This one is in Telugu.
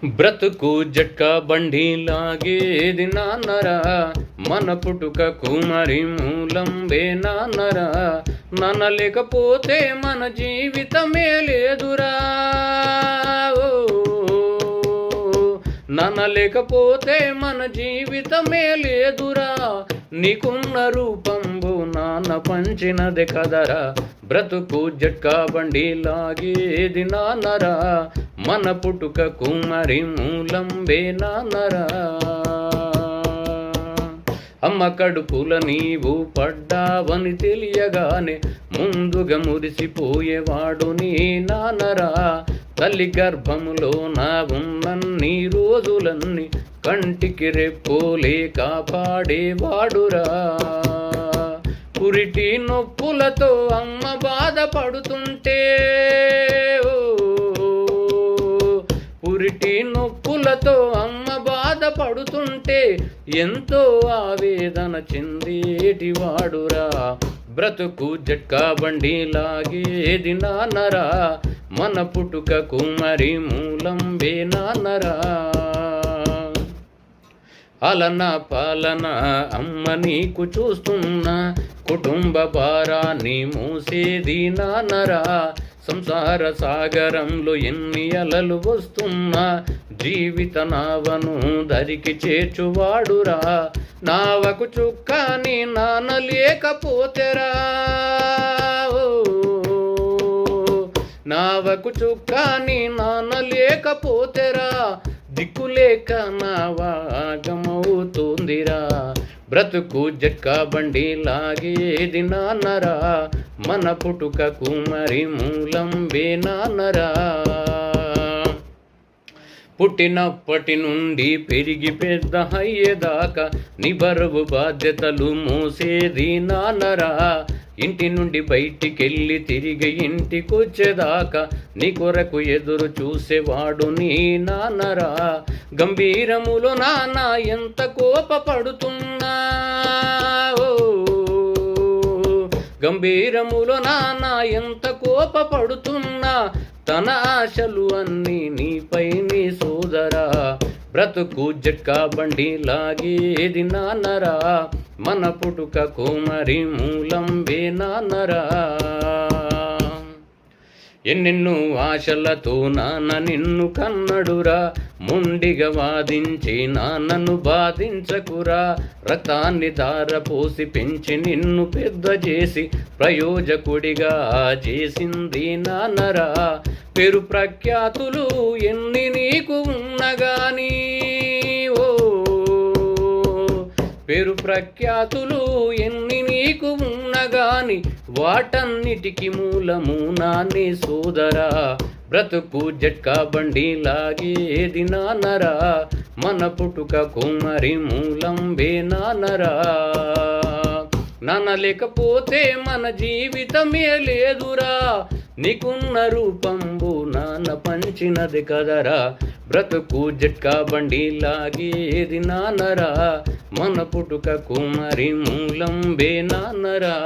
బ్రతుకు జట్కా బండి లాగేది నాన్నరా, మన పుట్టుకకు మరి మూలం నాన్నరా. నాన్న లేకపోతే మన జీవితమే లేదురా. నాన్న లేకపోతే మన జీవితమే లేదురా. నీకున్న రూపంబు నాన్న పంచినదే కదరా. బ్రతుకు జట్కా బండి లాగేది నాన్నరా, మన పుట్టుకకు మరి మూలం నాన్నరా. అమ్మ కడుపుల నీవు పడ్డావని తెలియగానే ముందుగా మురిసిపోయేవాడు నీ నాన్నరా. తల్లి గర్భములో నా ఉన్నన్ని రోజులన్నీ కంటికి రెప్పోలే కాపాడేవాడురా. పురిటి నొప్పులతో అమ్మ బాధపడుతుంటే, పురిటి నొప్పులతో అమ్మ బాధపడుతుంటే ఎంతో ఆవేదన చెందేటివాడురా. బ్రతుకు జట్కా బండి లాగేది నాన్నరా, మన పుట్టుకకు మరి మూలం నాన్నరా. అలన పాలన అమ్మ నీకు చూస్తున్నా, కుటుంబ భారాన్ని మూసేది నాన్నరా. సంసార సాగరంలో ఎన్ని అలలు వస్తున్నా జీవిత నావను దరికి చేర్చువాడురా. నావకు చుక్కాని నాన్న లేకపోతేరా, నావకు చుక్కాని నాన్న లేకపోతేరా. దిక్కులేక నావాగమవుతుందిరా. బ్రతుకు జట్కా బండి లాగేది నాన్నరా, మన పుట్టుకకు మరి మూలం నాన్నరా. పుట్టినప్పటి నుండి పెరిగి పెద్ద అయ్యేదాకా నీ బరువు బాధ్యతలు మోసేది నాన్నరా. ఇంటి నుండి బయటికెళ్ళి తిరిగి ఇంటికొచ్చేదాకా నీ కొరకు ఎదురు చూసేవాడు నీ నాన్నరా. గంభీరములో నాన్న ఎంత కోపపడుతున్నా, గంభీరములో నాన్న ఎంత కోపపడుతున్నా తన ఆశలు అన్నీ నీపై నీ సోదరా. బ్రతుకు జట్కా బండి లాగేది నాన్నరా, మన పుట్టుకకు మరి మూలం నాన్నరా. ఎన్నెన్నో ఆశలతో నాన్న నిన్ను కన్నడురా. మొండిగా వాదించి నాన్నను బాధించకురా. రక్తాన్ని ధారపోసి పెంచి నిన్ను పెద్ద చేసి ప్రయోజకుడిగా చేసింది నాన్నరా. పేరు ప్రఖ్యాతులు ఎన్ని నీకు ఉన్నగాని, పేరు ప్రఖ్యాతులు ఎన్ని నీకు ఉన్నగాని వాటన్నిటికి మూలము నాన్నే సోదరా. బ్రతుకు జట్కా బండి లాగేది నాన్నరా, మన పుట్టుకకు మరి మూలం నాన్నరా. నాన్న లేకపోతే మన జీవితమే లేదురా. నీకున్న రూపంబు నాన్న పంచినది కదరా. బ్రతుకు జట్కా బండి లాగేది నాన్నరా, మన పుట్టుకకు మరి మూలం నాన్నరా.